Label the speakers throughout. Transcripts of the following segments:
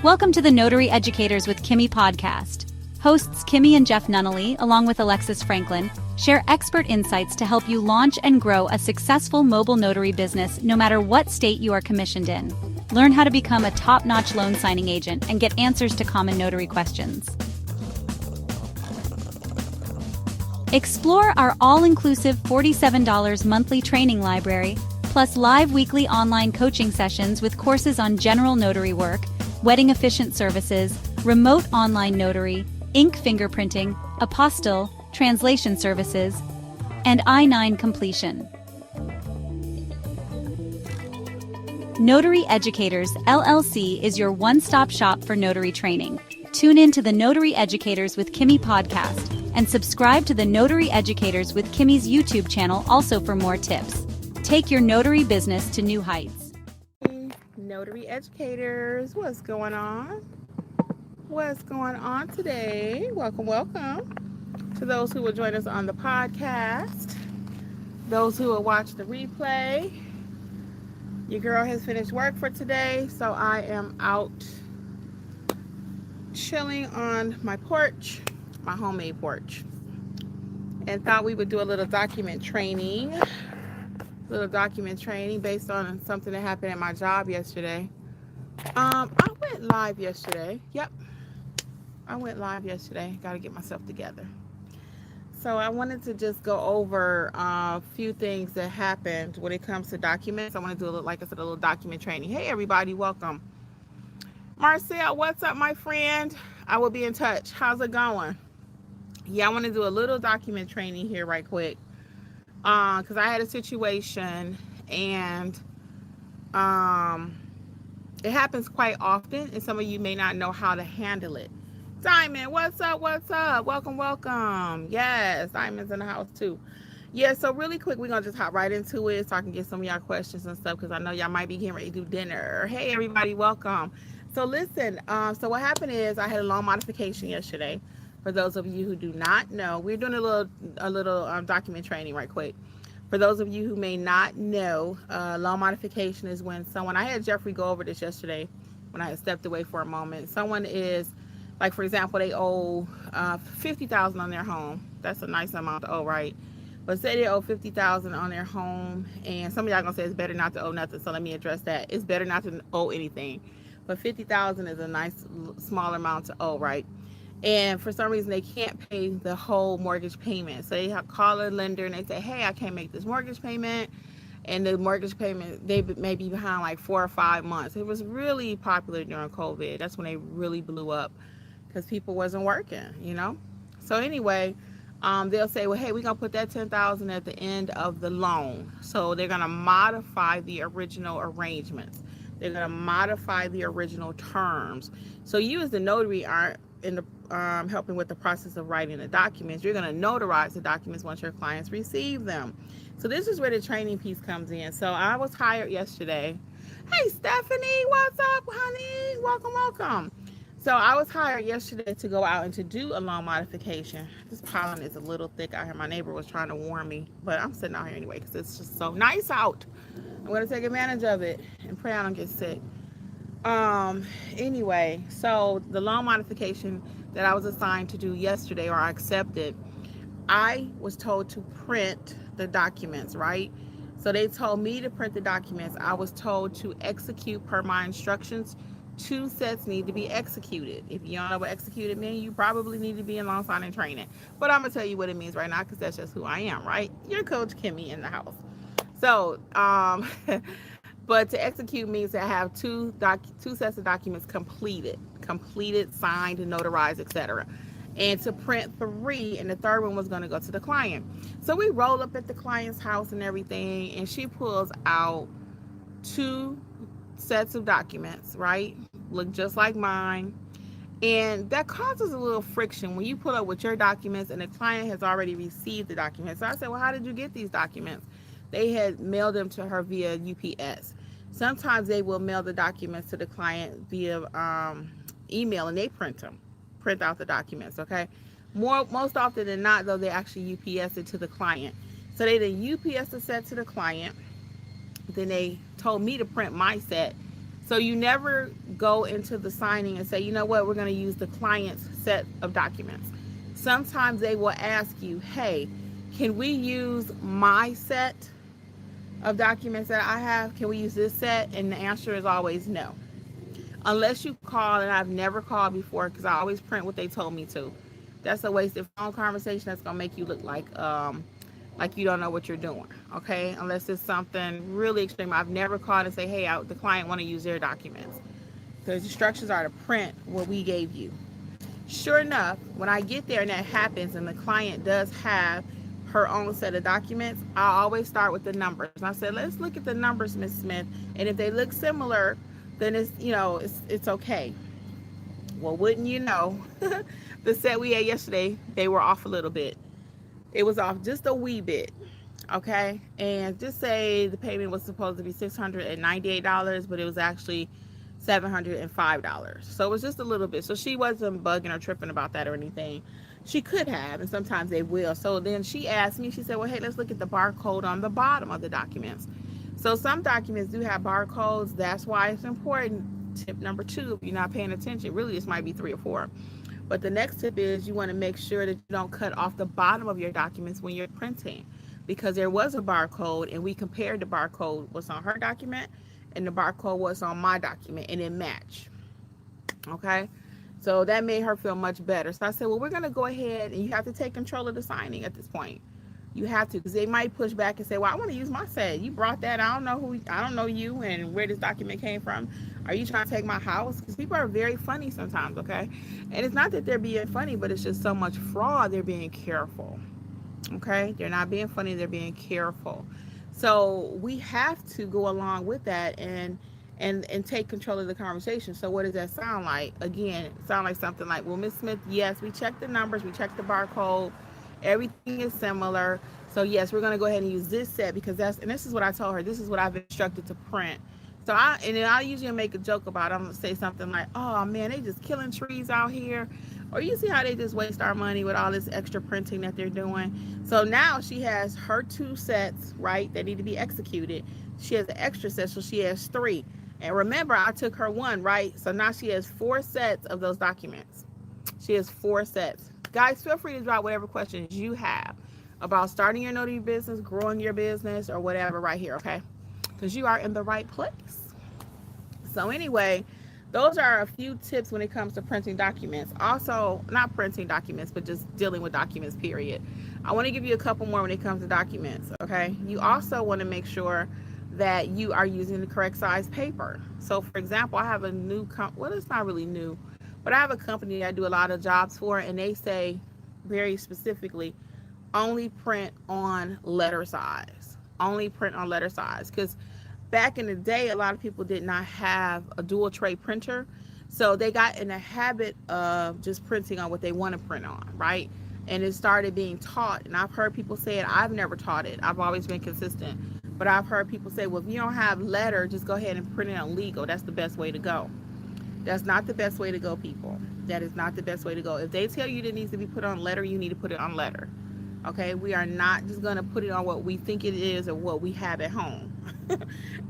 Speaker 1: Welcome to the Notary Educators with Kimmi Podcast. Hosts Kimmi and Jeff Nunnally, along with Alexis Franklin, share expert insights to help you launch and grow a successful mobile notary business no matter what state you are commissioned in. Learn how to become a top-notch loan signing agent and get answers to common notary questions. Explore our all-inclusive $47 monthly training library, plus live weekly online coaching sessions with courses on general notary work, wedding efficient services, remote online notary, ink fingerprinting, apostille, translation services, and I-9 completion. Notary Educators, LLC is your one-stop shop for notary training. Tune in to the Notary Educators with Kimmi podcast and subscribe to the Notary Educators with Kimmi's YouTube channel also for more tips. Take your notary business to new heights.
Speaker 2: Notary Educators, what's going on? What's going on today? Welcome to those who will join us on the podcast, those who will watch the replay. Your girl has finished work for today, so I am out chilling on my porch, my homemade porch, and thought we would do a little document training based on something that happened at my job yesterday. I went live yesterday. I went live yesterday. Got to get myself together. So I wanted to just go over a few things that happened when it comes to documents. I want to do a little document training. Hey everybody, welcome. Marcel, what's up, my friend? I will be in touch. How's it going? Yeah, I want to do a little document training here right quick. Because I had a situation and it happens quite often, and some of you may not know how to handle it. Diamond, what's up? Welcome. Yes, Diamond's in the house too. Yeah, so really quick, we're gonna just hop right into it so I can get some of y'all questions and stuff, because I know y'all might be getting ready to do dinner. Hey everybody, welcome. So listen, so what happened is I had a loan modification yesterday. For those of you who do not know, we're doing a little document training right quick. For those of you who may not know, loan modification is when someone, I had Jeffrey go over this yesterday when I had stepped away for a moment. Someone is, like for example, they owe $50,000 on their home. That's a nice amount to owe, right? But say they owe $50,000 on their home, and some of y'all gonna say it's better not to owe nothing, so let me address that. It's better not to owe anything, but $50,000 is a nice small amount to owe, right? And for some reason, they can't pay the whole mortgage payment. So they call a lender and they say, hey, I can't make this mortgage payment. And the mortgage payment, they may be behind like 4 or 5 months. It was really popular during COVID. That's when they really blew up because people wasn't working, you know? So anyway, they'll say, well, hey, we're going to put that $10,000 at the end of the loan. So they're going to modify the original arrangements. They're going to modify the original terms. So you as the notary aren't in the helping with the process of writing the documents. You're going to notarize the documents once your clients receive them. So this is where the training piece comes in. So I was hired yesterday. Hey Stephanie, what's up, honey? Welcome. So I was hired yesterday to go out and to do a loan modification. This pollen is a little thick out here. My neighbor was trying to warn me, but I'm sitting out here anyway because it's just so nice out. I'm going to take advantage of it and pray I don't get sick. Anyway, so the loan modification that I was assigned to do yesterday, or I accepted, I was told to print the documents, right? So they told me to print the documents. I was told to execute per my instructions. 2 sets need to be executed. If you don't know what executed means, you probably need to be in loan signing training. But I'm gonna tell you what it means right now, because that's just who I am, right? Your coach Kimmi in the house. So, but to execute means to have two sets of documents completed, signed, notarized, etc. And to print 3, and the third one was going to go to the client. So we roll up at the client's house and everything, and she pulls out 2 sets of documents, right? Look just like mine. And that causes a little friction when you pull up with your documents and the client has already received the documents. So I said, well, how did you get these documents? They had mailed them to her via UPS. Sometimes they will mail the documents to the client via email, and they print out the documents, okay? Most often than not, though, they actually UPS it to the client. So they UPS the set to the client. Then they told me to print my set So you never go into the signing and say, you know what, we're going to use the client's set of documents. Sometimes they will ask you, hey, can we use my set of documents that I have? Can we use this set? And the answer is always no. Unless you call, and I've never called before because I always print what they told me to. That's a wasted phone conversation that's going to make you look like you don't know what you're doing, okay? Unless it's something really extreme. I've never called and say, hey, the client want to use their documents. The instructions are to print what we gave you. Sure enough, when I get there and that happens and the client does have her own set of documents, I always start with the numbers. And I said, let's look at the numbers, Miss Smith. And if they look similar, then it's okay. Well, wouldn't you know, the set we had yesterday, they were off a little bit. It was off just a wee bit, okay? And just say the payment was supposed to be $698, but it was actually $705. So it was just a little bit. So she wasn't bugging or tripping about that or anything. She could have, and sometimes they will. So then she asked me, she said, well, hey, let's look at the barcode on the bottom of the documents. So some documents do have barcodes. That's why it's important. Tip number 2, if you're not paying attention, really this might be 3 or 4. But the next tip is you want to make sure that you don't cut off the bottom of your documents when you're printing, because there was a barcode and we compared the barcode what's on her document and the barcode what's on my document, and it matched. Okay, so that made her feel much better. So I said, well, we're going to go ahead, and you have to take control of the signing at this point. You have to, because they might push back and say, well, I want to use my set. You brought that. I don't know you and where this document came from. Are you trying to take my house? Because people are very funny sometimes, okay? And it's not that they're being funny, but it's just so much fraud. They're being careful, okay? They're not being funny. They're being careful. So we have to go along with that and take control of the conversation. So what does that sound like? Again, it sounds like something like, well, Miss Smith, yes, we checked the numbers. We checked the barcode. Everything is similar. So yes, we're going to go ahead and use this set because this is what I told her. This is what I've instructed to print. So I usually make a joke about it. I'm going to say something like, oh man, they just killing trees out here. Or you see how they just waste our money with all this extra printing that they're doing. So now she has her 2 sets, right, that need to be executed. She has an extra set, so she has 3. And remember, I took her 1, right? So now she has 4 sets of those documents. She has 4 sets. Guys, feel free to drop whatever questions you have about starting your notary business, growing your business, or whatever right here, okay? Because you are in the right place. So anyway, those are a few tips when it comes to printing documents. Also, not printing documents, but just dealing with documents, period. I want to give you a couple more when it comes to documents, okay? You also want to make sure that you are using the correct size paper. So for example, I have a new well, it's not really new, but I have a company that I do a lot of jobs for, and they say very specifically, only print on letter size. Only print on letter size. Because back in the day, a lot of people did not have a dual tray printer. So they got in the habit of just printing on what they want to print on, right? And it started being taught. And I've heard people say it. I've never taught it. I've always been consistent. But I've heard people say, well, if you don't have letter, just go ahead and print it on legal. That's the best way to go. That's not the best way to go, people. That is not the best way to go. If they tell you that it needs to be put on letter, you need to put it on letter. Okay? We are not just going to put it on what we think it is or what we have at home.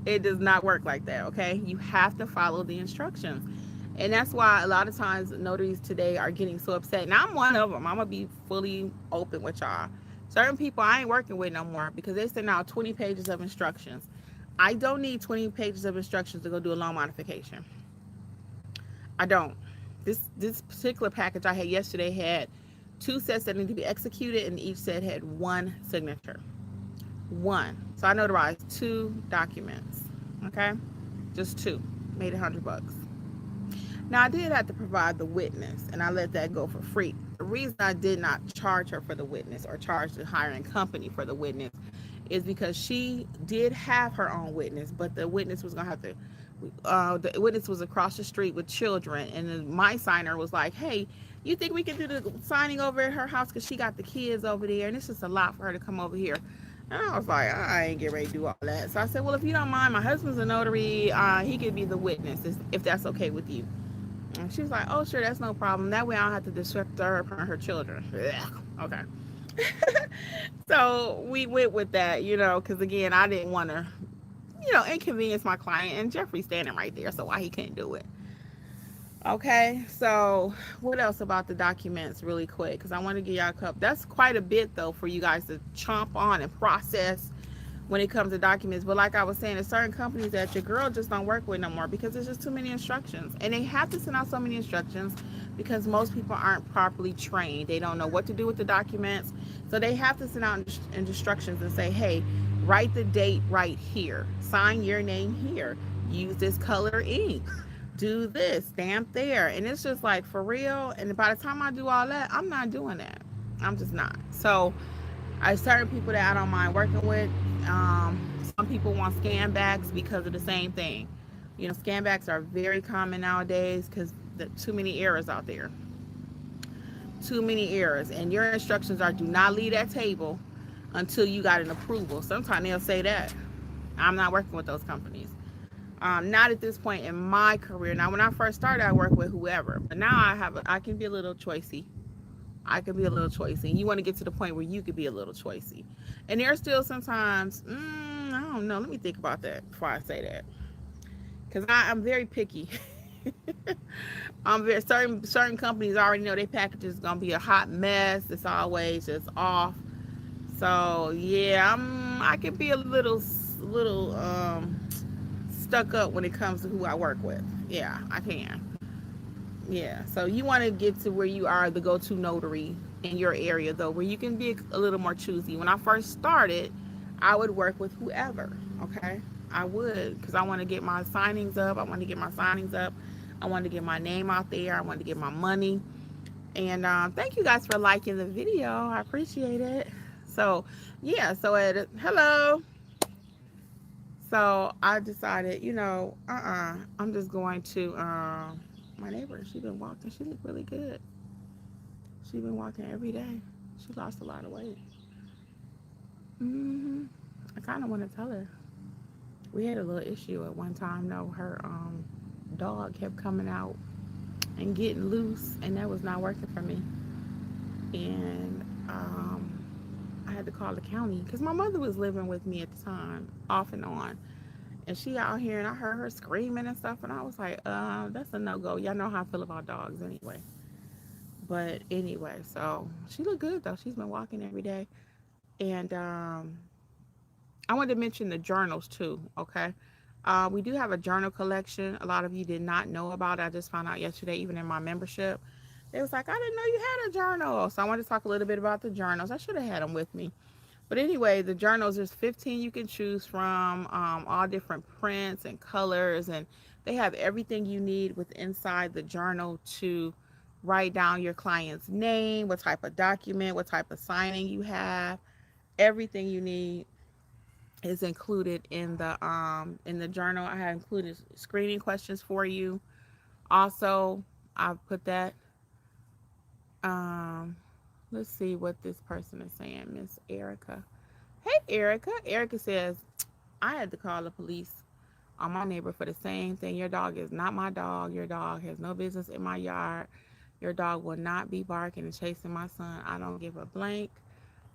Speaker 2: It does not work like that, okay? You have to follow the instructions. And that's why a lot of times notaries today are getting so upset. And I'm one of them. I'm going to be fully open with y'all. Certain people I ain't working with no more because they send out 20 pages of instructions. I don't need 20 pages of instructions to go do a loan modification. I don't. This particular package I had yesterday had 2 sets that need to be executed, and each set had 1 signature. 1. So I notarized 2 documents. Okay? Just 2. Made $100. Now I did have to provide the witness, and I let that go for free. The reason I did not charge her for the witness or charge the hiring company for the witness is because she did have her own witness, but the witness was going to have to the witness was across the street with children, and then my signer was like, hey, you think we can do the signing over at her house because she got the kids over there and it's just a lot for her to come over here. And I was like, I ain't getting ready to do all that. So I said, well, if you don't mind, my husband's a notary, he could be the witness if that's okay with you. And she was like, oh sure, that's no problem, that way I don't have to disrupt her from her children. Okay. So we went with that, because again, I didn't want to inconvenience my client. And Jeffrey's standing right there, so why he couldn't do it? Okay, so what else about the documents really quick? Because I want to give y'all a couple. That's quite a bit, though, for you guys to chomp on and process when it comes to documents. But like I was saying, there's certain companies that your girl just don't work with no more because there's just too many instructions. And they have to send out so many instructions because most people aren't properly trained. They don't know what to do with the documents. So they have to send out instructions and say, hey, write the date right here. Sign your name here. Use this color ink. Do this, stamp there. And it's just like, for real. And by the time I do all that, I'm not doing that. I'm just not. So I certain people that I don't mind working with. Some people want scan backs because of the same thing. Scan backs are very common nowadays because too many errors out there. Too many errors. And your instructions are do not leave that table until you got an approval. Sometimes they'll say that. I'm not working with those companies. Not at this point in my career. Now, when I first started, I worked with whoever. But now I can be a little choicey. You want to get to the point where you could be a little choicey. And there's still sometimes, I don't know. Let me think about that before I say that. Because I'm very picky. Certain companies already know their package is going to be a hot mess. It's always just off. So, yeah, I can be a little stuck up when it comes to who I work with. Yeah, I can. Yeah, so you want to get to where you are the go-to notary in your area, though, where you can be a little more choosy. When I first started, I would work with whoever, okay? I would, because I want to get my signings up. I want to get my name out there. I want to get my money. And thank you guys for liking the video. I appreciate it. So, yeah, hello. So I decided, I'm just going to, my neighbor, she's been walking. She looked really good. She's been walking every day. She lost a lot of weight. I kind of want to tell her. We had a little issue at one time, though. Her dog kept coming out and getting loose, and that was not working for me. And I had to call the county because my mother was living with me at the time, off and on. And she out here, and I heard her screaming and stuff, and I was like, that's a no-go. Y'all know how I feel about dogs anyway. But anyway, so she looked good, though. She's been walking every day. And I wanted to mention the journals, too, okay? We do have a journal collection. A lot of you did not know about it. I just found out yesterday, even in my membership. It was like, I didn't know you had a journal. So I wanted to talk a little bit about the journals. I should have had them with me. But anyway, the journals, there's 15 you can choose from, all different prints and colors. And they have everything you need with inside the journal to write down your client's name, what type of document, what type of signing you have. Everything you need is included in the journal. I have included screening questions for you. Also, I've put that. Let's see what this person is saying. Miss Erica. Hey, Erica. Erica says, I had to call the police on my neighbor for the same thing. Your dog is not my dog. Your dog has no business in my yard. Your dog will not be barking and chasing my son. I don't give a blank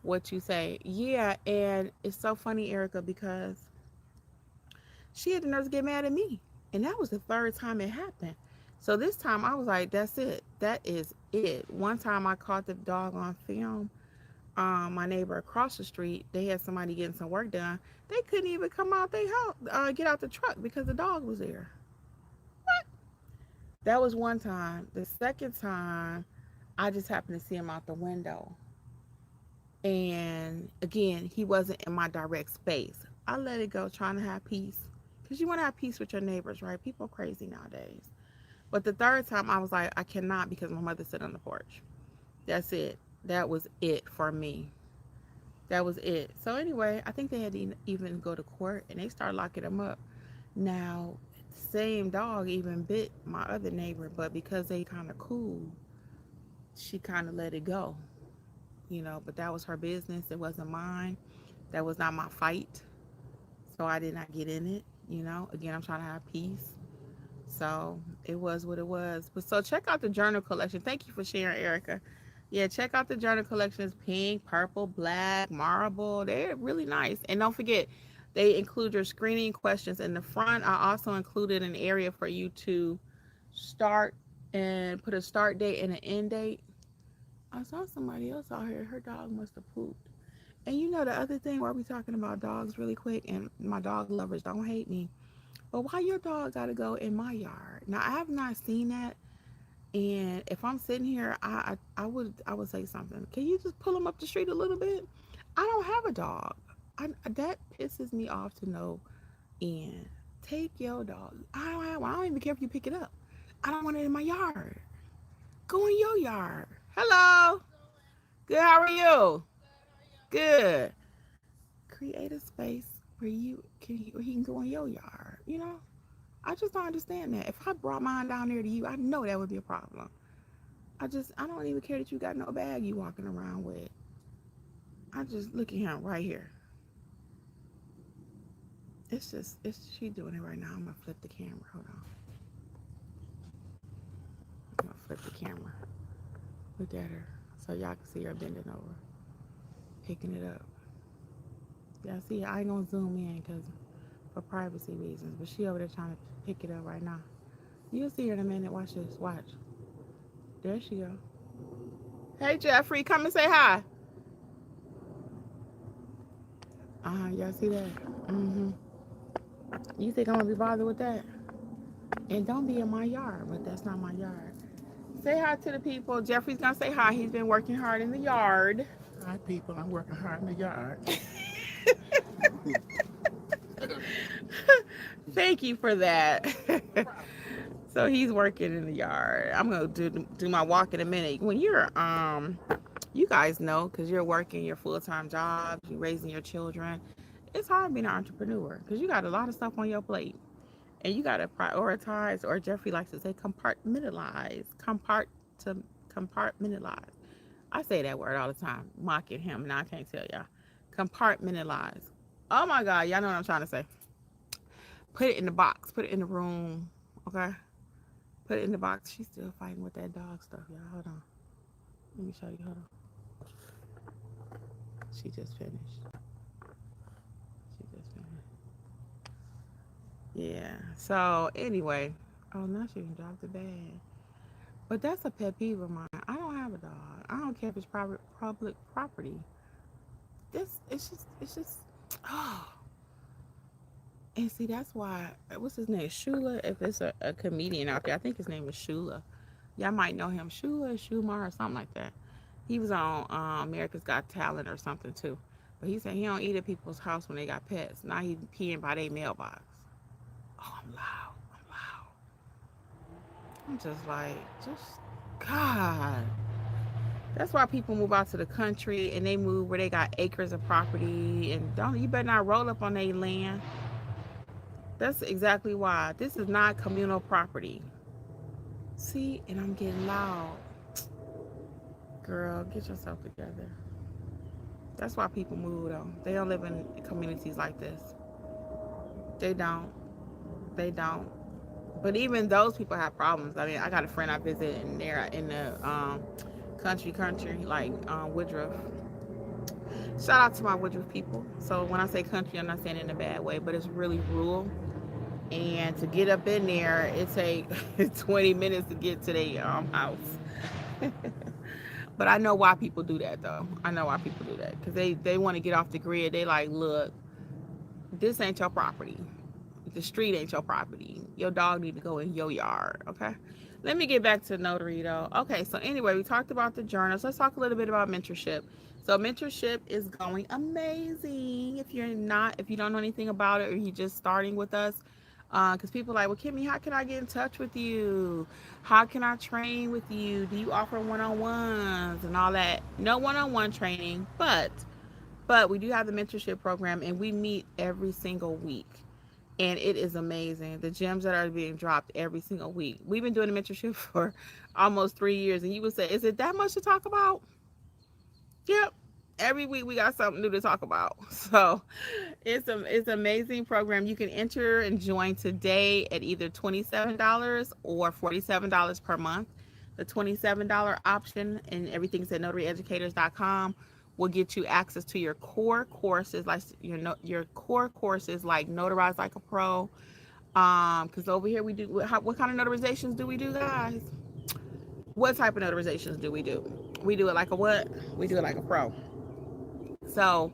Speaker 2: what you say. Yeah, and it's so funny, Erica, because she had the nerve to get mad at me. And that was the third time it happened. So this time I was like, that's it. That is it. One time I caught the dog on film. My neighbor across the street, they had somebody getting some work done. They couldn't even come out their house, get out the truck because the dog was there. What? That was one time. The second time, I just happened to see him out the window. And again, he wasn't in my direct space. I let it go, trying to have peace. Because you want to have peace with your neighbors, right? People are crazy nowadays. But the third time, I was like, I cannot because my mother sat on the porch. That's it. That was it for me. That was it. So anyway, I think they had to even go to court, and they started locking them up. Now, the same dog even bit my other neighbor, but because they kind of cool, she kind of let it go. But that was her business. It wasn't mine. That was not my fight. So I did not get in it. Again, I'm trying to have peace. So it was what it was. But so check out the journal collection. Thank you for sharing, Erica. Yeah, check out the journal collection. It's pink, purple, black, marble. They're really nice. And don't forget, They include your screening questions in the front. I also included an area for you to start and put a start date and an end date. I saw somebody else out here. Her dog must have pooped. And you know the other thing, while we talking about dogs really quick, and my dog lovers don't hate me, but why your dog got to go in my yard? Now I have not seen that, and if I'm sitting here, I would say something. Can you just pull him up the street a little bit? I don't have a dog. That pisses me off to no end. Take your dog. I don't even care if you pick it up. I don't want it in my yard. Go in your yard. Hello. Good. How are you? Good. Create a space where he can go in your yard. You know, I just don't understand that. If I brought mine down there to you, I know that would be a problem. I don't even care that you got no bag you walking around with. I just look at him right here. She doing it right now. I'm gonna flip the camera. Hold on. I'm gonna flip the camera. Look at her so y'all can see her bending over, picking it up. Y'all see, I ain't gonna zoom in because for privacy reasons, but she over there trying to pick it up right now. You'll see her in a minute. Watch this. Watch. There she go. Hey Jeffrey, come and say hi. Y'all see that? You think I'm gonna be bothered with that? And don't be in my yard, but that's not my yard. Say hi to the people. Jeffrey's gonna say hi. He's been working hard in the yard.
Speaker 3: Hi people, I'm working hard in the yard.
Speaker 2: Thank you for that. So he's working in the yard. I'm gonna do my walk in a minute. When you're you guys know, because you're working your full-time jobs, you're raising your children, it's hard being an entrepreneur because you got a lot of stuff on your plate and you got to prioritize, or Jeffrey likes to say compartmentalize. I say that word all the time, mocking him. Now I can't tell y'all. Compartmentalize. Oh my God, y'all know what I'm trying to say. Put it in the box. Put it in the room. Okay? Put it in the box. She's still fighting with that dog stuff, y'all. Hold on. Let me show you. Hold on. She just finished. Yeah. So anyway. Oh, now she can drop the bag. But that's a pet peeve of mine. I don't have a dog. I don't care if it's public property. It's just oh. And see, that's why, what's his name? Shula, if it's a comedian out there, I think his name is Shula. Y'all might know him. Shula, Shumar, or something like that. He was on America's Got Talent or something too. But he said he don't eat at people's house when they got pets. Now he's peeing by their mailbox. Oh, I'm loud. I'm just like, God. That's why people move out to the country and they move where they got acres of property, and you better not roll up on their land. That's exactly why. This is not communal property. See, and I'm getting loud. Girl, get yourself together. That's why people move though. They don't live in communities like this. They don't. But even those people have problems. I mean, I got a friend I visit and they're in the country, like Woodruff. Shout out to my Woodruff people. So when I say country, I'm not saying it in a bad way, but it's really rural. And to get up in there, it takes 20 minutes to get to their house. But I know why people do that, though. I know why people do that. Because they want to get off the grid. They like, look, this ain't your property. The street ain't your property. Your dog need to go in your yard, okay? Let me get back to notary, though. Okay, so anyway, we talked about the journals. Let's talk a little bit about mentorship. So mentorship is going amazing. If you don't know anything about it, or you're just starting with us, because people are like, well, Kimmi, how can I get in touch with you? How can I train with you? Do you offer one-on-ones and all that? No one-on-one training, but we do have the mentorship program, and we meet every single week. And it is amazing. The gems that are being dropped every single week. We've been doing the mentorship for almost 3 years. And you would say, is it that much to talk about? Yep. Every week we got something new to talk about. So it's an amazing program. You can enter and join today at either $27 or $47 per month. The $27 option, and everything's at notaryeducators.com, will get you access to your core courses, like your core courses like Notarize Like a Pro. Because over here we do, what kind of notarizations do we do, guys? What type of notarizations do we do? We do it like a what? We do it like a pro. So,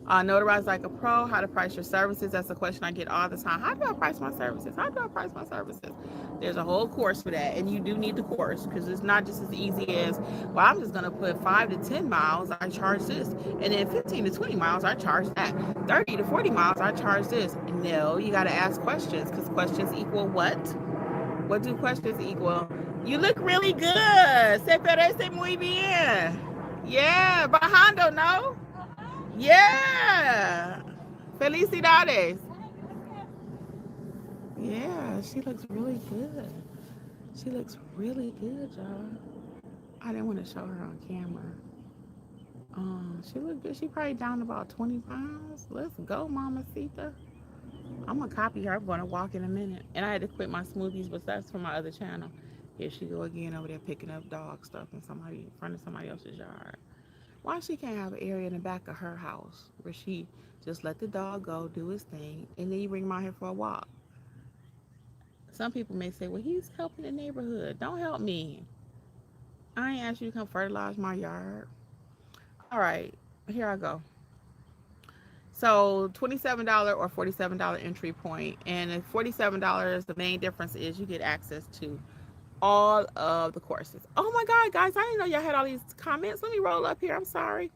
Speaker 2: Notarize Like a Pro, how to price your services. That's a question I get all the time. How do I price my services? How do I price my services? There's a whole course for that, and you do need the course because it's not just as easy as, well, I'm just going to put 5 to 10 miles, I charge this, and then 15 to 20 miles, I charge that, 30 to 40 miles, I charge this. No, you got to ask questions, because questions equal what? What do questions equal? You look really good. Se parece muy bien. Yeah, bajando, no? Yeah. Felicidades. Yeah, she looks really good. She looks really good, y'all. I didn't want to show her on camera. She looked good. She probably down about 20 pounds. Let's go, Mamacita. I'm going to copy her. I'm going to walk in a minute. And I had to quit my smoothies, but that's from my other channel. Here she go again over there picking up dog stuff in front of somebody else's yard. Why she can't have an area in the back of her house where she just let the dog go, do his thing, and then you bring him out here for a walk? Some people may say, well, he's helping the neighborhood. Don't help me. I ain't asked you to come fertilize my yard. All right, here I go. So $27 or $47 entry point. And at $47, the main difference is you get access to all of the courses. Oh my God, guys, I didn't know y'all had all these comments. Let me roll up here. I'm sorry.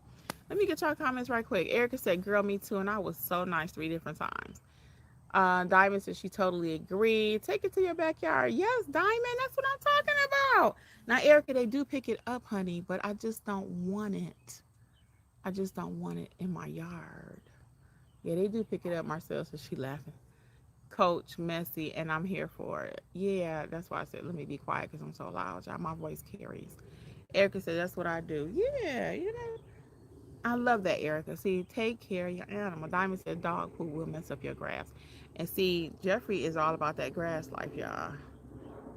Speaker 2: Let me get y'all comments right quick. Erica said, girl, me too. And I was so nice 3 different times. Diamond said she totally agreed. Take it to your backyard. Yes, Diamond, that's what I'm talking about. Now, Erica, they do pick it up, honey, but I just don't want it. I just don't want it in my yard. Yeah, they do pick it up, Marcel, so she laughing. Coach, messy, and I'm here for it. Yeah, that's why I said, let me be quiet because I'm so loud, y'all. My voice carries. Erica said, that's what I do. Yeah, I love that, Erica. See, take care of your animal. Diamond said, dog poo will mess up your grass. And see, Jeffrey is all about that grass life, y'all.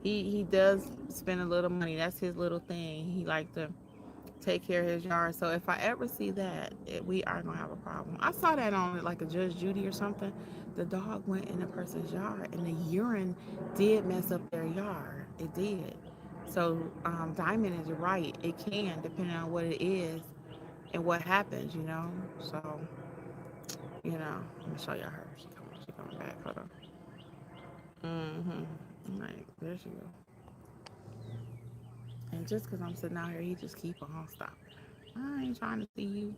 Speaker 2: He does spend a little money. That's his little thing. He like to take care of his yard. So if I ever see that, we are gonna have a problem. I saw that on like a Judge Judy or something. The dog went in a person's yard and the urine did mess up their yard. It did. So Diamond is right. It can, depending on what it is and what happens, So, let me show y'all her. She coming back. Hold on. All right, there she go. And just because I'm sitting out here, he just keep on stop. I ain't trying to see you.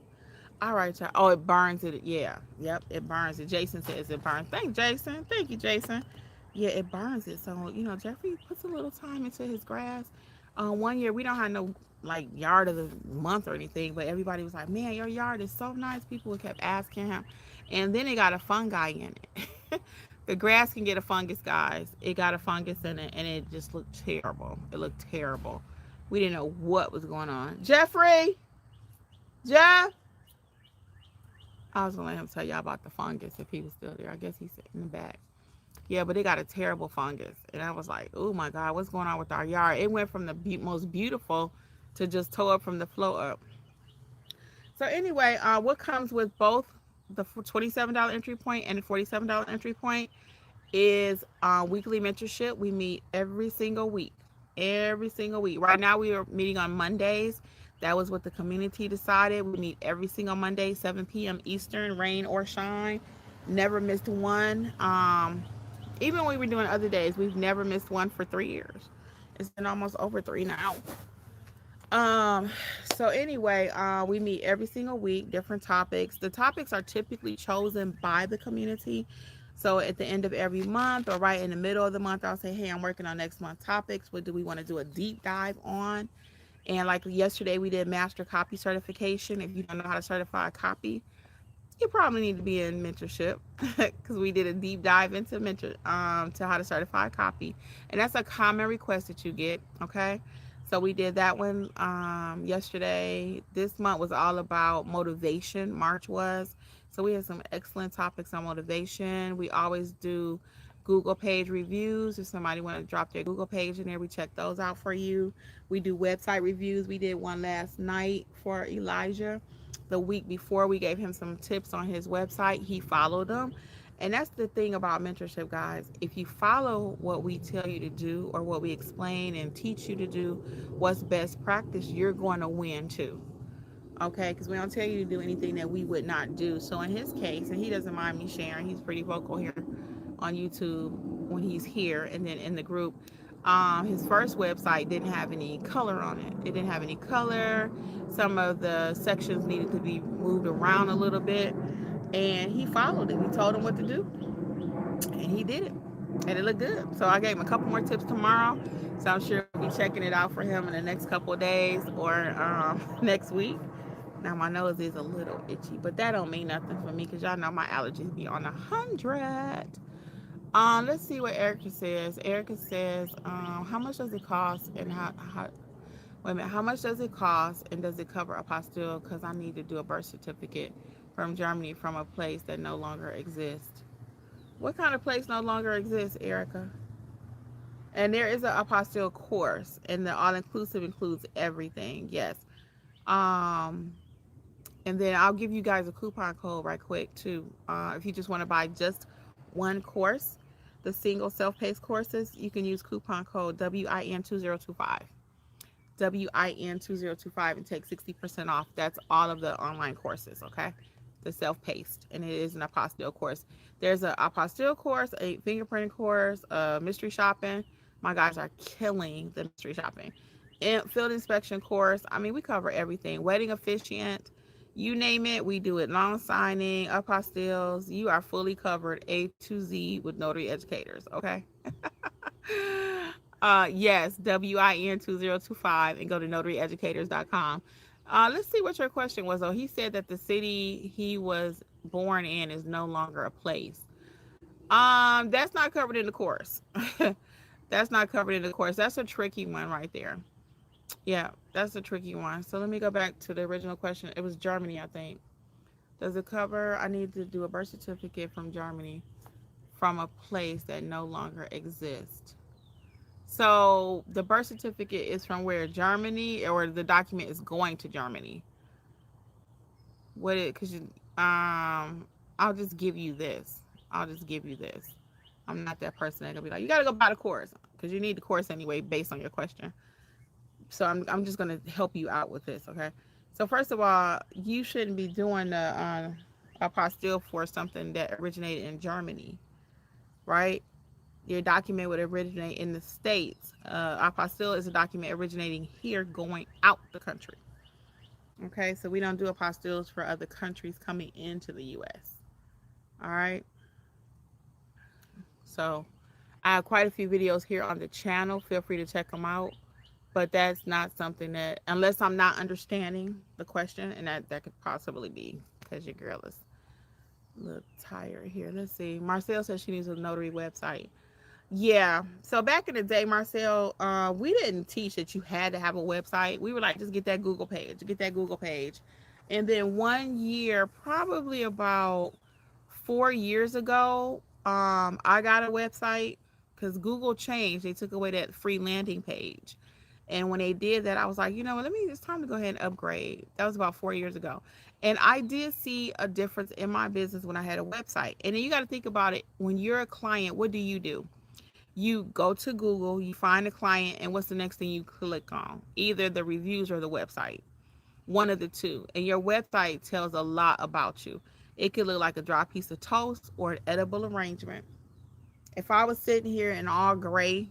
Speaker 2: All right, y'all. Oh, it burns it. Yeah. Yep, it burns it. Jason says it burns. Thank you, Jason. Yeah, it burns it. So, Jeffrey puts a little time into his grass. One year, we don't have no, like, yard of the month or anything, but everybody was like, man, your yard is so nice. People kept asking him. And then it got a fungi in it. The grass can get a fungus, guys. It got a fungus in it, and it just looked terrible. It looked terrible. We didn't know what was going on. Jeffrey! Jeff! I was going to let him tell y'all about the fungus if he was still there. I guess he's sitting in the back. Yeah, but it got a terrible fungus. And I was like, oh my God, what's going on with our yard? It went from the most beautiful to just toe up from the flow up. So anyway, what comes with both the $27 entry point and the $47 entry point is weekly mentorship. We meet every single week. Right now we are meeting on Mondays. That was what the community decided. We meet every single Monday, 7 p.m. Eastern, rain or shine. Never missed one. Even when we were doing other days, we've never missed one for 3 years. It's been almost over 3 now. So anyway, we meet every single week, different topics. The topics are typically chosen by the community. So at the end of every month or right in the middle of the month, I'll say, hey, I'm working on next month's topics. What do we want to do a deep dive on? And like yesterday, we did master copy certification. If you don't know how to certify a copy, you probably need to be in mentorship because we did a deep dive into to how to certify a copy. And that's a common request that you get. Okay. So we did that one yesterday. This month was all about motivation. March was. So we had some excellent topics on motivation. We always do Google page reviews. If somebody want to drop their Google page in there, we check those out for you. We do website reviews. We did one last night for Elijah. the week before we gave him some tips on his website, he followed them. And that's the thing about mentorship, guys. If you follow what we tell you to do or what we explain and teach you to do, what's best practice, you're going to win too. Okay, because we don't tell you to do anything that we would not do. So in his case, and he doesn't mind me sharing, he's pretty vocal here on YouTube when he's here, and then in the group, his first website didn't have any color on it. It didn't have any color. Some of the sections needed to be moved around a little bit, and he followed it. We told him what to do, and he did it, and it looked good. So I gave him a couple more tips tomorrow, so I'm sure we'll be checking it out for him in the next couple of days or next week. Now my nose is a little itchy, but that don't mean nothing for me because y'all know my allergies be on 100. Let's see what Erica says. Erica says, how much does it cost and wait a minute, how much does it cost and does it cover apostille? Because I need to do a birth certificate from Germany from a place that no longer exists. What kind of place no longer exists, Erica? And there is an apostille course, and the all-inclusive includes everything. Yes. And then I'll give you guys a coupon code right quick too. If you just want to buy just one course, the single self-paced courses, you can use coupon code WIN2025. WIN2025 and take 60% off. That's all of the online courses, okay? The self-paced, and it is an apostille course. There's an apostille course, a fingerprinting course, a mystery shopping. My guys are killing the mystery shopping. And field inspection course. I mean, we cover everything. Wedding officiant. You name it, we do it. Loan signing, apostilles. You are fully covered A to Z with Notary Educators, okay? Yes, WIN2025 and go to notaryeducators.com. Let's see what your question was, though. He said that the city he was born in is no longer a place. That's not covered in the course. That's not covered in the course. That's a tricky one right there. Yeah, that's a tricky one. So let me go back to the original question. It was Germany, I think. Does it cover? I need to do a birth certificate from Germany from a place that no longer exists. So the birth certificate is from where? Germany, or the document is going to Germany? What it? Because I'll just give you this. I'll just give you this. I'm not that person that gonna be like, you gotta go buy the course, because you need the course anyway based on your question. So I'm just going to help you out with this, okay? So first of all, you shouldn't be doing the apostille for something that originated in Germany, right? Your document would originate in the States. Apostille is a document originating here going out the country, okay? So we don't do apostilles for other countries coming into the U.S., all right? So I have quite a few videos here on the channel. Feel free to check them out. But that's not something that, unless I'm not understanding the question, and that could possibly be because your girl is a little tired here. Let's see. Marcel says she needs a notary website. Yeah. So back in the day, Marcel, we didn't teach that you had to have a website. We were like, just get that Google page. Get that Google page. And then one year, probably about 4 years ago, I got a website because Google changed. They took away that free landing page. And when they did that, I was like, you know what, it's time to go ahead and upgrade. That was about 4 years ago. And I did see a difference in my business when I had a website. And then you got to think about it. When you're a client, what do? You go to Google, you find a client, and what's the next thing you click on? Either the reviews or the website. One of the two. And your website tells a lot about you. It could look like a dry piece of toast or an edible arrangement. If I was sitting here in all gray,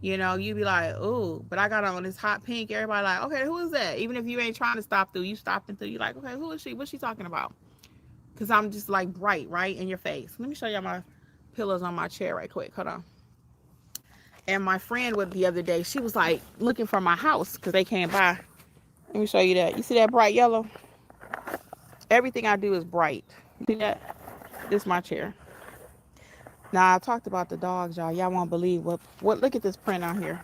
Speaker 2: you'd be like, ooh, but I got on this hot pink. Everybody like, okay, who is that? Even if you ain't trying to stop through, you stopped through. You're like, okay, who is she? What's she talking about? Because I'm just like bright, right, in your face. Let me show y'all my pillows on my chair right quick. Hold on. And my friend the other day, she was like looking for my house because they came by. Let me show you that. You see that bright yellow? Everything I do is bright. See that? This is my chair. Now, I talked about the dogs, y'all. Y'all won't believe what. Look at this print on here.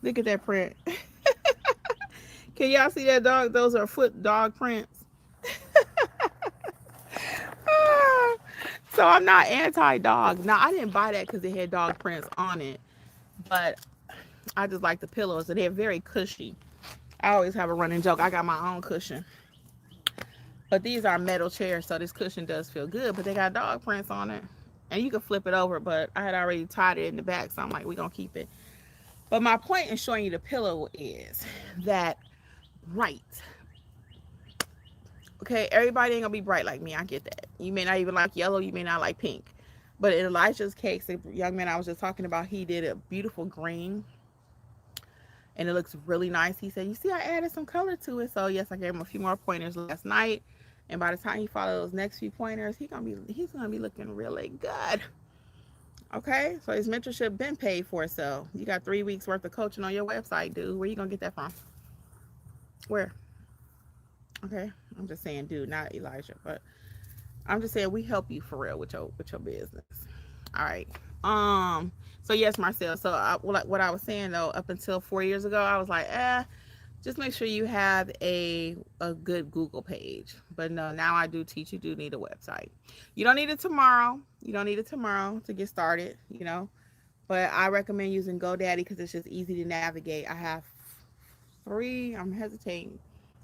Speaker 2: Look at that print. Can y'all see that dog? Those are foot dog prints. So I'm not anti-dog. Now, I didn't buy that because it had dog prints on it. But I just like the pillows. And they're very cushy. I always have a running joke. I got my own cushion. But these are metal chairs, so this cushion does feel good, but they got dog prints on it. And you can flip it over, but I had already tied it in the back, so I'm like, we're going to keep it. But my point in showing you the pillow is that bright. Okay, everybody ain't going to be bright like me. I get that. You may not even like yellow. You may not like pink. But in Elijah's case, the young man I was just talking about, he did a beautiful green. And it looks really nice. He said, you see, I added some color to it. So, yes, I gave him a few more pointers last night. And by the time he follows those next few pointers, he's gonna be looking really good. Okay, so his mentorship been paid for. So you got 3 weeks worth of coaching on your website, dude. Where you gonna get that from? Where? Okay, I'm just saying, dude, not Elijah, but I'm just saying we help you for real with your business. All right. So yes, Marcel. So what I was saying though, up until 4 years ago, I was like, just make sure you have a good Google page. But no, now I do teach you do need a website. You don't need it tomorrow. You don't need it tomorrow to get started, you know. But I recommend using GoDaddy because it's just easy to navigate. I have I'm hesitating.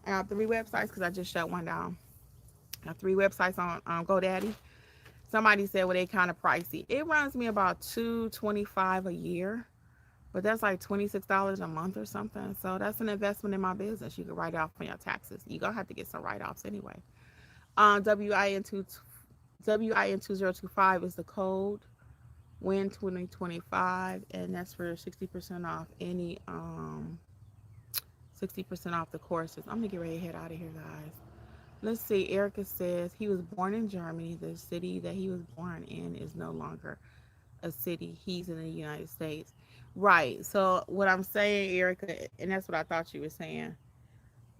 Speaker 2: I have 3 websites because I just shut one down. I have 3 websites on GoDaddy. Somebody said, well, they kind of pricey. It runs me about $225 a year. But that's like $26 a month or something. So that's an investment in my business. You can write off on your taxes. You're going to have to get some write-offs anyway. WIN2025 is the code. WIN 2025. And that's for 60% off any 60% off the courses. I'm going to get ready to head out of here, guys. Let's see. Erica says he was born in Germany. The city that he was born in is no longer a city. He's in the United States. Right. So what I'm saying, Erica, and that's what I thought you were saying.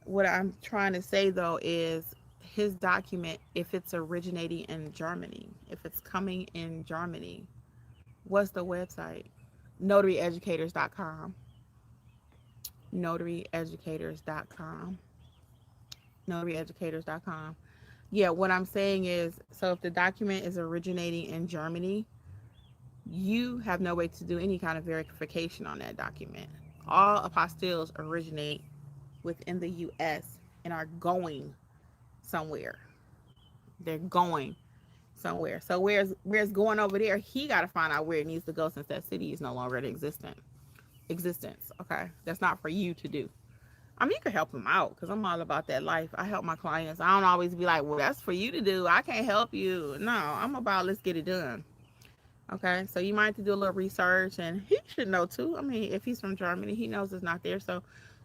Speaker 2: What I'm trying to say, though, is his document, if it's originating in Germany, if it's coming in Germany, what's the website? NotaryEducators.com. NotaryEducators.com. NotaryEducators.com. Yeah, what I'm saying is, so if the document is originating in Germany, you have no way to do any kind of verification on that document. All apostilles originate within the U.S. and are going somewhere. They're going somewhere. So where's going over there, he got to find out where it needs to go since that city is no longer in existence. Okay, that's not for you to do. I mean, you can help him out because I'm all about that life. I help my clients. I don't always be like, well, that's for you to do. I can't help you. No, I'm about let's get it done. Okay, so you might have to do a little research, and he should know too. I mean, if he's from Germany, he knows it's not there. So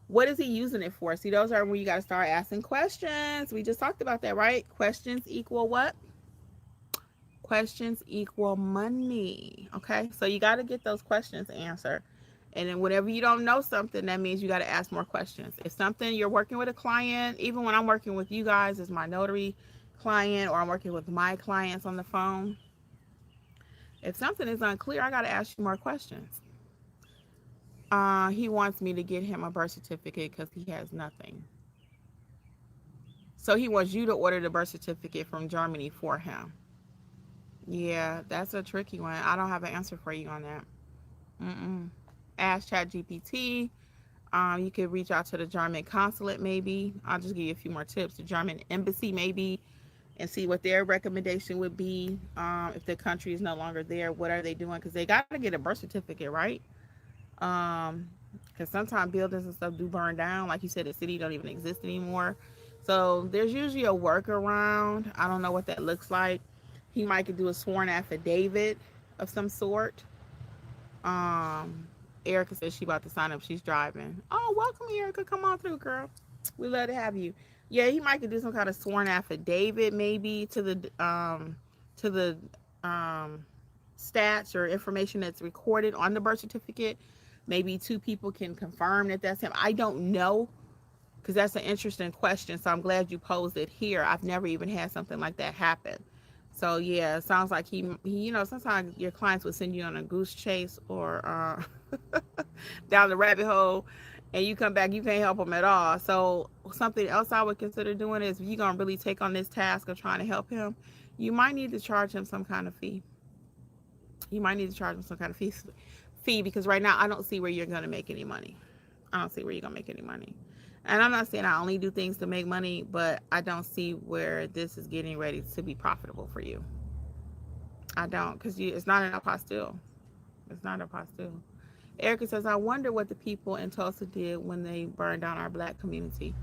Speaker 2: what is he using it for? See, those are when you got to start asking questions. We just talked about that, right? Questions equal what? Questions equal money. Okay, so you got to get those questions answered. And then whenever you don't know something, that means you got to ask more questions. If something you're working with a client, even when I'm working with you guys as my notary client, or I'm working with my clients on the phone, if something is unclear, I got to ask you more questions. He wants me to get him a birth certificate because he has nothing. So he wants you to order the birth certificate from Germany for him. Yeah, that's a tricky one. I don't have an answer for you on that. Ask ChatGPT. You could reach out to the German consulate maybe. I'll just give you a few more tips. The German embassy maybe, and see what their recommendation would be. If the country is no longer there, what are they doing? Because they got to get a birth certificate, right? Because sometimes buildings and stuff do burn down. Like you said, the city don't even exist anymore. So there's usually a workaround. I don't know what that looks like. He might could do a sworn affidavit of some sort. Erica says she about to sign up. She's driving. Oh, welcome, Erica. Come on through, girl. We love to have you. Yeah, he might could do some kind of sworn affidavit, maybe to the stats or information that's recorded on the birth certificate. Maybe 2 people can confirm that that's him. I don't know, because that's an interesting question. So I'm glad you posed it here. I've never even had something like that happen. So yeah, it sounds like he you know, sometimes your clients will send you on a goose chase or down the rabbit hole, and you come back, you can't help them at all. So something else I would consider doing is, if you're going to really take on this task of trying to help him, you might need to charge him some kind of fee. Fee, because right now I don't see where you're going to make any money. And I'm not saying I only do things to make money, but I don't see where this is getting ready to be profitable for you. I don't, because it's not an apostille. It's not an apostille. Erica says, I wonder what the people in Tulsa did when they burned down our Black community.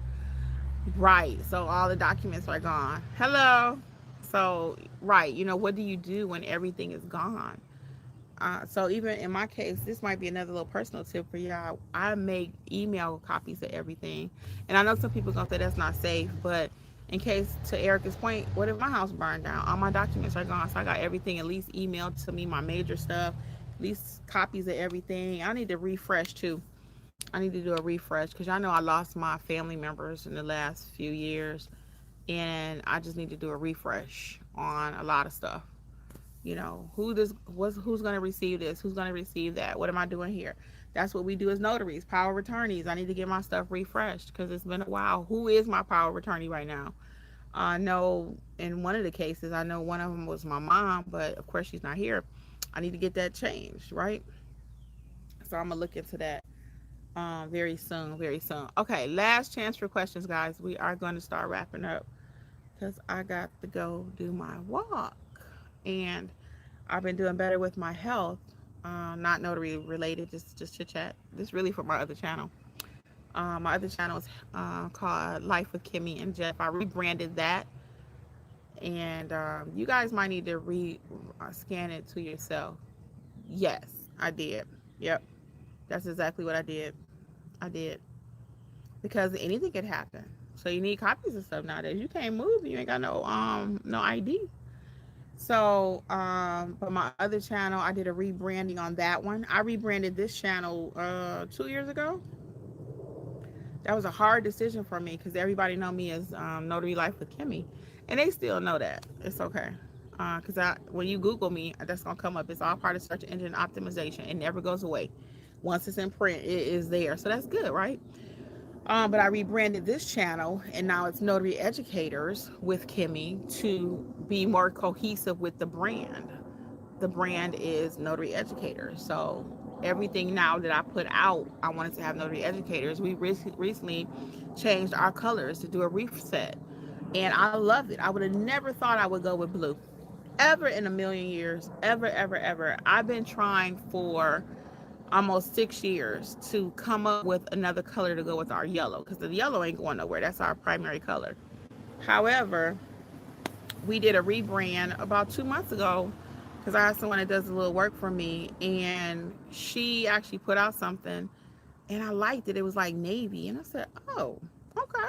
Speaker 2: Right. So all the documents are gone. Hello. So, right. What do you do when everything is gone? So even in my case, this might be another little personal tip for y'all. I make email copies of everything. And I know some people are going to say that's not safe, but in case, to Erica's point, what if my house burned down? All my documents are gone. So I got everything at least emailed to me, my major stuff, at least copies of everything. I need to refresh too. I need to do a refresh because y'all know I lost my family members in the last few years. And I just need to do a refresh on a lot of stuff. Who's going to receive this? Who's going to receive that? What am I doing here? That's what we do as notaries, power of attorneys. I need to get my stuff refreshed because it's been a while. Who is my power of attorney right now? I know in one of the cases, I know one of them was my mom, but of course she's not here. I need to get that changed, right? So I'm going to look into that very soon, very soon. Okay, last chance for questions, guys. We are going to start wrapping up because I got to go do my walk. And I've been doing better with my health, not notary related, just chit chat. This is really for my other channel. My other channel is called Life with Kimmi and Jeff. I rebranded that, and you guys might need to scan it to yourself. Yes, I did. Yep, that's exactly what I did. Because anything could happen. So you need copies of stuff nowadays. You can't move. You ain't got no ID. So, but my other channel, I did a rebranding on that one. I rebranded this channel 2 years ago. That was a hard decision for me because everybody know me as Notary Life with Kimmi, and they still know that. It's okay, because when you Google me, that's gonna come up. It's all part of search engine optimization. It never goes away. Once it's in print, it is there. So that's good, right? But I rebranded this channel, and now it's Notary Educators with Kimmi to be more cohesive with the brand. The brand is Notary Educators. So everything now that I put out, I wanted to have Notary Educators. We recently changed our colors to do a reset, and I love it. I would have never thought I would go with blue, ever in a million years, ever. I've been trying for almost 6 years to come up with another color to go with our yellow, because the yellow ain't going nowhere. That's our primary color. However, we did a rebrand about 2 months ago because I have someone that does a little work for me, and she actually put out something and I liked it. It was like navy, and I said, oh, okay.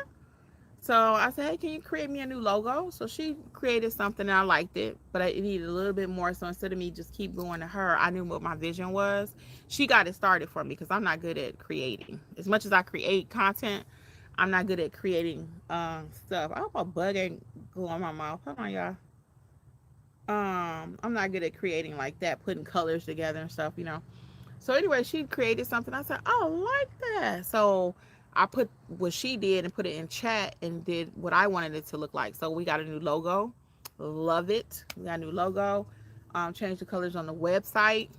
Speaker 2: So I said, hey, can you create me a new logo? So she created something and I liked it, but it needed a little bit more. So instead of me just keep going to her, I knew what my vision was. She got it started for me because I'm not good at creating. As much as I create content, I'm not good at creating stuff. I hope a bug ain't going on my mouth. Hold on, y'all. I'm not good at creating like that, putting colors together and stuff, So anyway, she created something. I said, oh, I like that. So I put what she did and put it in chat and did what I wanted it to look like. So we got a new logo. Love it. We got a new logo. Changed the colors on the website.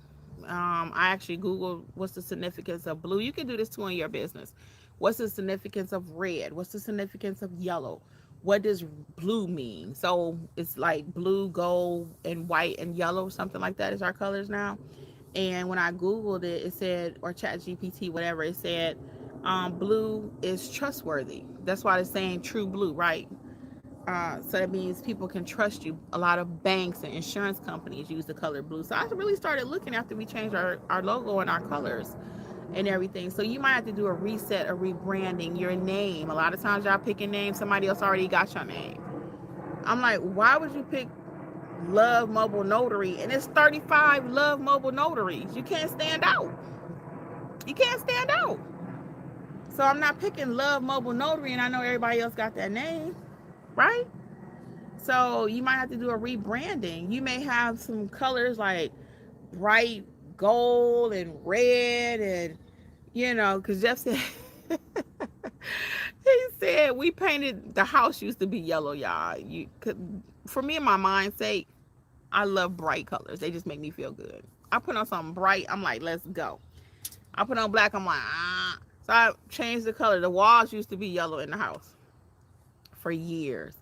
Speaker 2: I actually Googled what's the significance of blue. You can do this too in your business. What's the significance of red? What's the significance of yellow? What does blue mean? So it's like blue, gold, and white and yellow, something like that is our colors now. And when I Googled it, it said, or Chat GPT, whatever, it said, blue is trustworthy. That's why it's saying true blue, right? So that means people can trust you. A lot of banks and insurance companies use the color blue. So I really started looking after we changed our logo and our colors and everything. So you might have to do a reset, a rebranding, your name. A lot of times y'all pick a name, somebody else already got your name. I'm like, why would you pick Love Mobile Notary? And it's 35 Love Mobile Notaries. You can't stand out. You can't stand out. So I'm not picking Love Mobile Notary, and I know everybody else got that name, right? So you might have to do a rebranding. You may have some colors like bright gold and red, and because Jeff said he said we painted the house used to be yellow, y'all. You could, for me and my mind's sake, I love bright colors. They just make me feel good. I put on something bright, I'm like, let's go. I put on black, I'm like, So I changed the color. The walls used to be yellow in the house for years.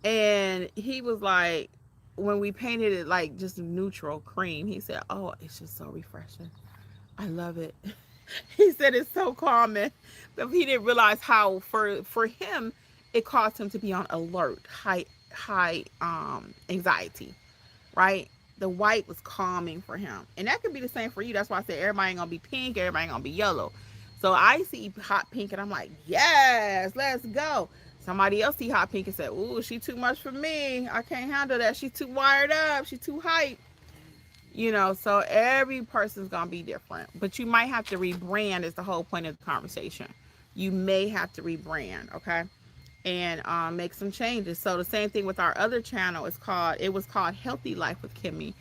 Speaker 2: And he was like, when we painted it like just neutral cream, he said, "Oh, it's just so refreshing. I love it." He said it's so calming. But he didn't realize how for him it caused him to be on alert, high anxiety, right? The white was calming for him. And that could be the same for you. That's why I said everybody ain't gonna be pink, everybody ain't gonna be yellow. So I see hot pink and I'm like, yes, let's go. Somebody else see hot pink and said, "Ooh, she too much for me. I can't handle that. She's too wired up. She's too hype." So every person's gonna be different. But you might have to rebrand is the whole point of the conversation. You may have to rebrand, okay? And make some changes. So the same thing with our other channel. It was called Healthy Life with Kimmi.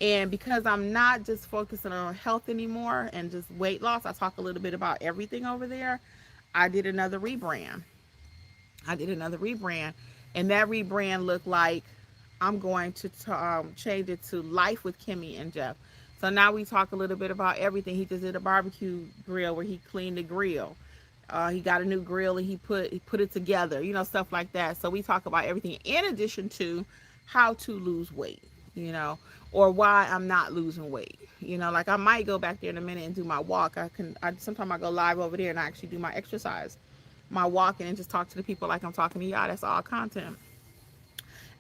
Speaker 2: And because I'm not just focusing on health anymore and just weight loss, I talk a little bit about everything over there. I did another rebrand. And that rebrand looked like I'm going to change it to Life with Kimmi and Jeff. So now we talk a little bit about everything. He just did a barbecue grill where he cleaned the grill. He got a new grill and he put it together, stuff like that. So we talk about everything in addition to how to lose weight, or why I'm not losing weight. Like I might go back there in a minute and do my walk. Sometimes I go live over there and I actually do my exercise, my walking, and just talk to the people like I'm talking to y'all. That's all content.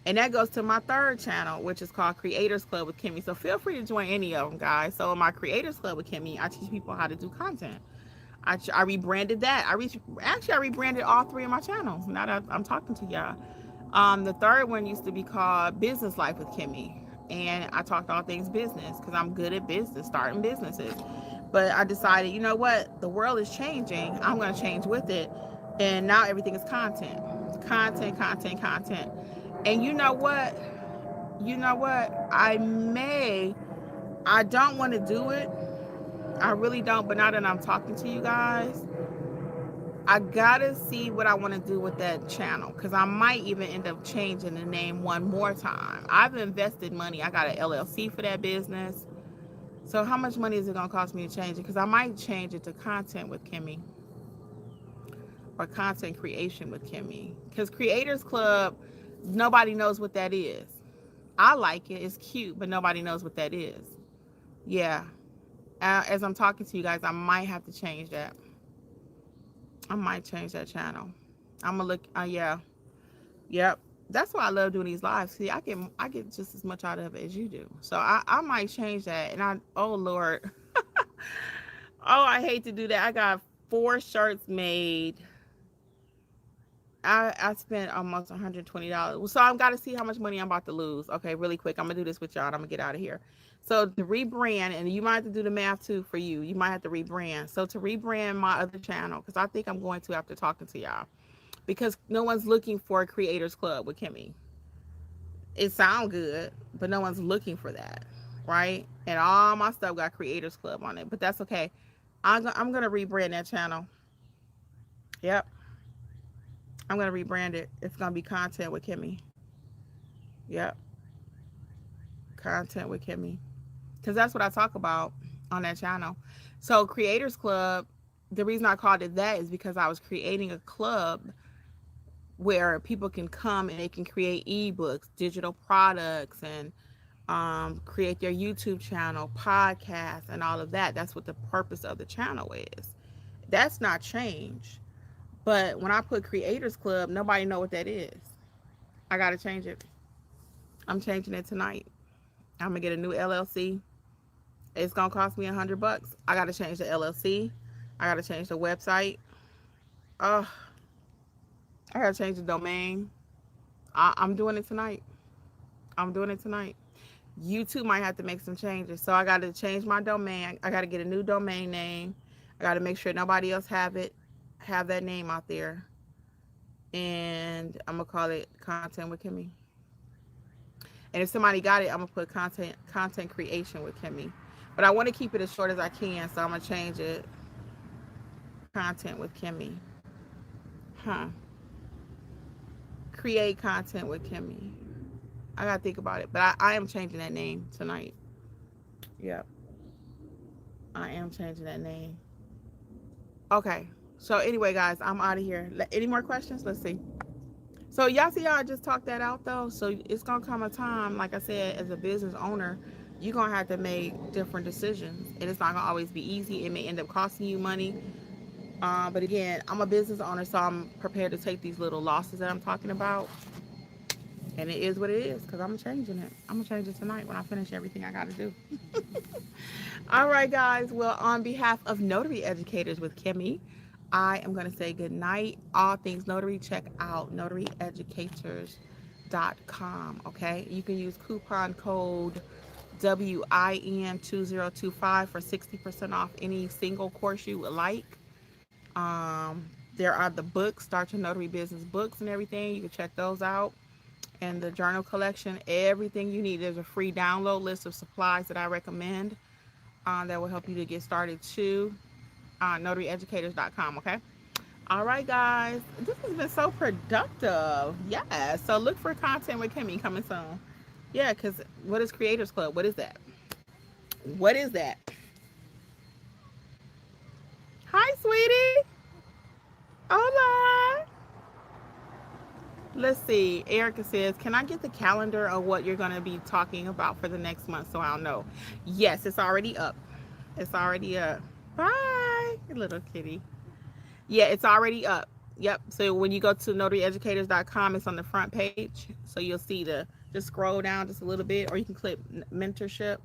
Speaker 2: And that goes to my third channel, which is called Creators Club with Kimmi. So feel free to join any of them, guys. So in my Creators Club with Kimmi, I teach people how to do content. I rebranded that. I rebranded all three of my channels. Now that I'm talking to y'all. The third one used to be called Business Life with Kimmi. And I talked all things business because I'm good at business, starting businesses. But I decided, you know what? The world is changing. I'm going to change with it. And now everything is content. Content. And you know what? I don't want to do it. I really don't. But now that I'm talking to you guys, I gotta see what I want to do with that channel, because I might even end up changing the name one more time. I've invested money. I got an LLC for that business. So how much money is it gonna cost me to change it? Because I might change it to Content with Kimmi or Content Creation with Kimmi. Because Creators Club, nobody knows what that is. I like it. It's cute, but nobody knows what that is. Yeah. As I'm talking to you guys, I might have to change that. I might change that channel. I'm gonna look. Yeah. Yep. That's why I love doing these lives. See, I get just as much out of it as you do. So I might change that. And oh Lord. Oh, I hate to do that. I got 4 shirts made. I spent almost $120. So I've got to see how much money I'm about to lose. Okay, really quick. I'm gonna do this with y'all. I'm gonna get out of here. So to rebrand, and you might have to do the math too for you. You might have to rebrand. So to rebrand my other channel, because I think I'm going to after talking to y'all, because no one's looking for a Creators Club with Kimmi. It sounds good, but no one's looking for that, right? And all my stuff got Creators Club on it, but that's okay. I'm gonna rebrand that channel. Yep. I'm going to rebrand it. It's going to be Content with Kimmi. Yep. Content with Kimmi. Because that's what I talk about on that channel. So Creators Club, the reason I called it that is because I was creating a club where people can come and they can create ebooks, digital products, and create their YouTube channel, podcasts, and all of that. That's what the purpose of the channel is. That's not changed. But when I put Creators Club, nobody know what that is. I got to change it. I'm changing it tonight. I'm going to get a new LLC. It's going to cost me $100. I got to change the LLC. I got to change the website. I got to change the domain. I'm doing it tonight. YouTube might have to make some changes. So I got to change my domain. I got to get a new domain name. I got to make sure nobody else have that name out there. And I'm going to call it Content with Kimmi. And if somebody got it, I'm going to put content creation with Kimmi. But I want to keep it as short as I can, so I'm going to change it. Content with Kimmi. Create content with Kimmi. I got to think about it. But I am changing that name tonight. Yep. I am changing that name. Okay. So anyway, guys, I'm out of here. Any more questions? Let's see. So y'all see how I just talked that out though? So it's gonna come a time, like I said, as a business owner, you're gonna have to make different decisions. And it's not gonna always be easy. It may end up costing you money. But again, I'm a business owner, so I'm prepared to take these little losses that I'm talking about. And it is what it is, because I'm changing it. I'm gonna change it tonight when I finish everything I gotta do. All right, guys. Well, on behalf of Notary Educators with Kimmi, I am going to say good night. All things notary, check out notaryeducators.com. Okay. You can use coupon code WIN2025 for 60% off any single course you would like. There are the books, Start Your Notary Business books and everything. You can check those out. And the journal collection, everything you need. There's a free download list of supplies that I recommend that will help you to get started too. Notaryeducators.com. Okay. All right, guys. This has been so productive. Yeah. So look for content with Kimmi coming soon. Yeah, because what is Creators Club? What is that? What is that? Hi, sweetie. Hola. Let's see. Erica says, can I get the calendar of what you're going to be talking about for the next month so I'll know? Yes, it's already up. It's already up. Bye, little kitty. Yeah, it's already up. Yep. So when you go to notaryeducators.com, it's on the front page. So you'll see just scroll down just a little bit, or you can click mentorship,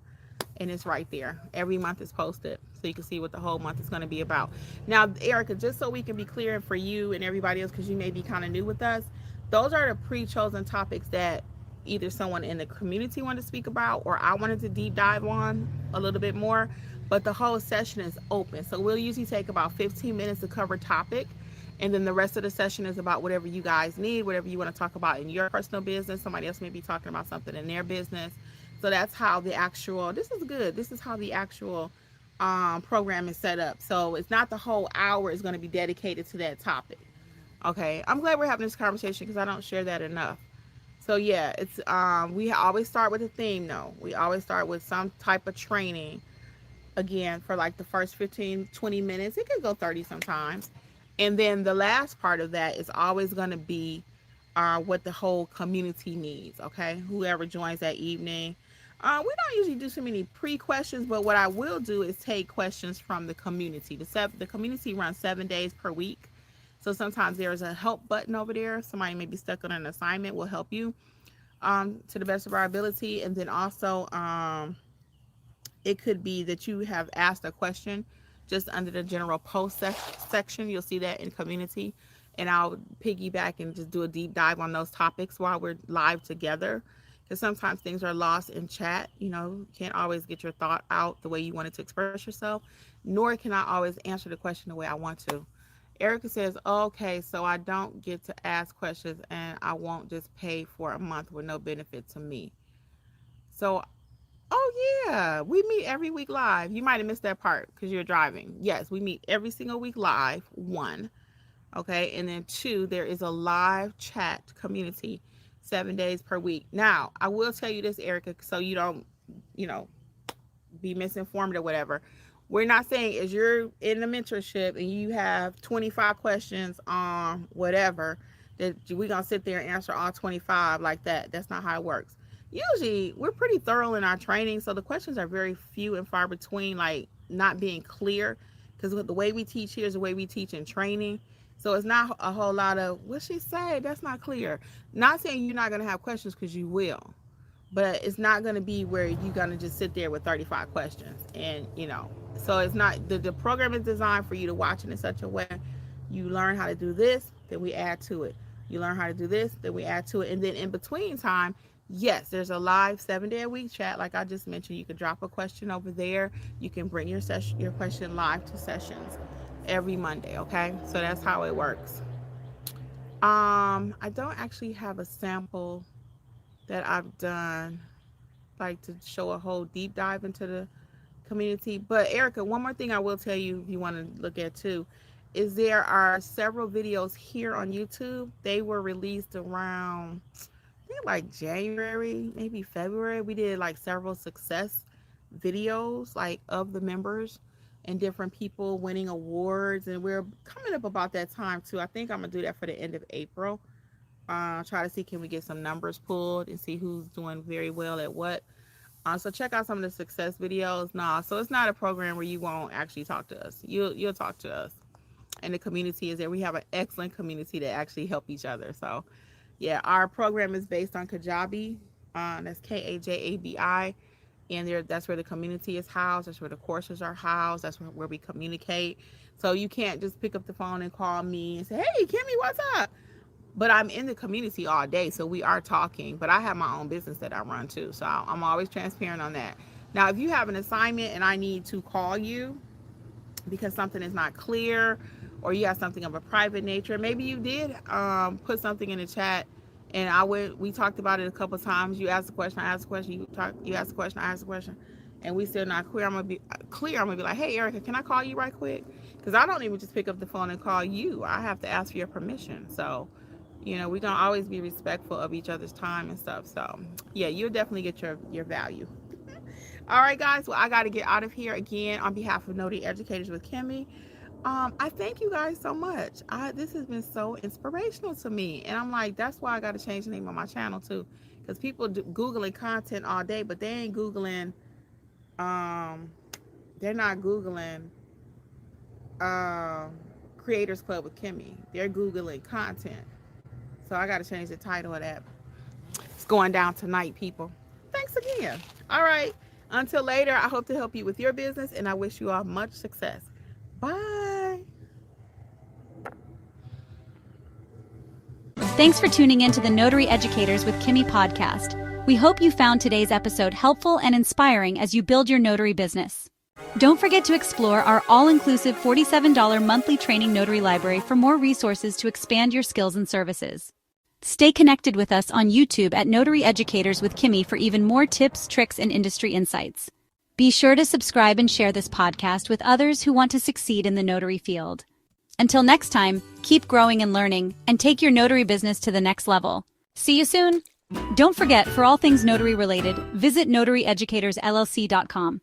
Speaker 2: and it's right there. Every month is posted, so you can see what the whole month is going to be about. Now, Erica, just so we can be clear for you and everybody else, because you may be kind of new with us, those are the pre-chosen topics that either someone in the community wanted to speak about, or I wanted to deep dive on a little bit more. But the whole session is open, so we'll usually take about 15 minutes to cover topic, and then the rest of the session is about whatever you guys need, whatever you want to talk about in your personal business. Somebody else may be talking about something in their business. So that's how the actual, this is good. This is how the actual program is set up. So it's not the whole hour is going to be dedicated to that topic. Okay. I'm glad we're having this conversation because I don't share that enough. So yeah, it's we always start with a theme though. We always start with some type of training. Again, for like the first 15, 20 minutes. It could go 30 sometimes. And then the last part of that is always going to be what the whole community needs. Okay. Whoever joins that evening. We don't usually do too many pre-questions, but what I will do is take questions from the community. The community runs 7 days per week. So sometimes there's a help button over there. Somebody may be stuck on an assignment. We'll help you to the best of our ability. And then also it could be that you have asked a question just under the general post section. You'll see that in community. And I'll piggyback and just do a deep dive on those topics while we're live together. Because sometimes things are lost in chat. You can't always get your thought out the way you wanted to express yourself, nor can I always answer the question the way I want to. Erica says, okay, so I don't get to ask questions and I won't just pay for a month with no benefit to me. So, oh yeah, we meet every week live. You might have missed that part because you're driving. Yes, we meet every single week live, 1. Okay, and then 2, there is a live chat community 7 days per week. Now, I will tell you this, Erica, so you don't, be misinformed or whatever. We're not saying as you're in the mentorship and you have 25 questions on whatever, that we're going to sit there and answer all 25 like that. That's not how it works. Usually, we're pretty thorough in our training, so the questions are very few and far between, like not being clear, because the way we teach here is the way we teach in training. So it's not a whole lot of, what she say? That's not clear. Not saying you're not going to have questions, because you will. But it's not going to be where you're going to just sit there with 35 questions. And, so it's not, the program is designed for you to watch it in such a way. You learn how to do this, then we add to it. You learn how to do this, then we add to it. And then in between time, yes, there's a live 7-day-a-week chat. Like I just mentioned, you can drop a question over there. You can bring your question live to sessions every Monday. Okay. So that's how it works. I don't actually have a sample that I've done, like to show a whole deep dive into the community. But Erica, one more thing I will tell you, if you want to look at too, is there are several videos here on YouTube. They were released around, I think like January, maybe February. We did like several success videos like of the members. and different people winning awards. And we're coming up about that time too. I think I'm going to do that for the end of April. Try to see, can we get some numbers pulled and see who's doing very well at what. So check out some of the success videos. So it's not a program where you won't actually talk to us. You'll talk to us. And the community is there. We have an excellent community that actually help each other. So yeah, our program is based on Kajabi. That's Kajabi. And that's where the community is housed. That's where the courses are housed. That's where we communicate. So you can't just pick up the phone and call me and say, hey, Kimmy, what's up? But I'm in the community all day, so we are talking. But I have my own business that I run too, so I'm always transparent on that. Now, if you have an assignment and I need to call you because something is not clear, or you have something of a private nature, maybe you did put something in the chat, and we talked about it a couple of times. You asked a question, I asked a question. You asked a question, I asked a question, and we still not clear. I'm gonna be clear. I'm gonna be like, hey, Erica, can I call you right quick? Because I don't even just pick up the phone and call you. I have to ask for your permission. So we're going to always be respectful of each other's time and stuff. So, yeah, you'll definitely get your value. All right, guys. Well, I got to get out of here again on behalf of Notary Educators with Kimmy. I thank you guys so much. This has been so inspirational to me. And I'm like, that's why I got to change the name of my channel, too. Because people Googling content all day, but they ain't Googling. They're not Googling Creators Club with Kimmy. They're Googling content. So I got to change the title of that. It's going down tonight, people. Thanks again. All right. Until later, I hope to help you with your business, and I wish you all much success. Bye.
Speaker 1: Thanks for tuning in to the Notary Educators with Kimmi podcast. We hope you found today's episode helpful and inspiring as you build your notary business. Don't forget to explore our all-inclusive $47 monthly training notary library for more resources to expand your skills and services. Stay connected with us on YouTube at Notary Educators with Kimmi for even more tips, tricks, and industry insights. Be sure to subscribe and share this podcast with others who want to succeed in the notary field. Until next time, keep growing and learning, and take your notary business to the next level. See you soon! Don't forget, for all things notary related, visit notaryeducatorsllc.com.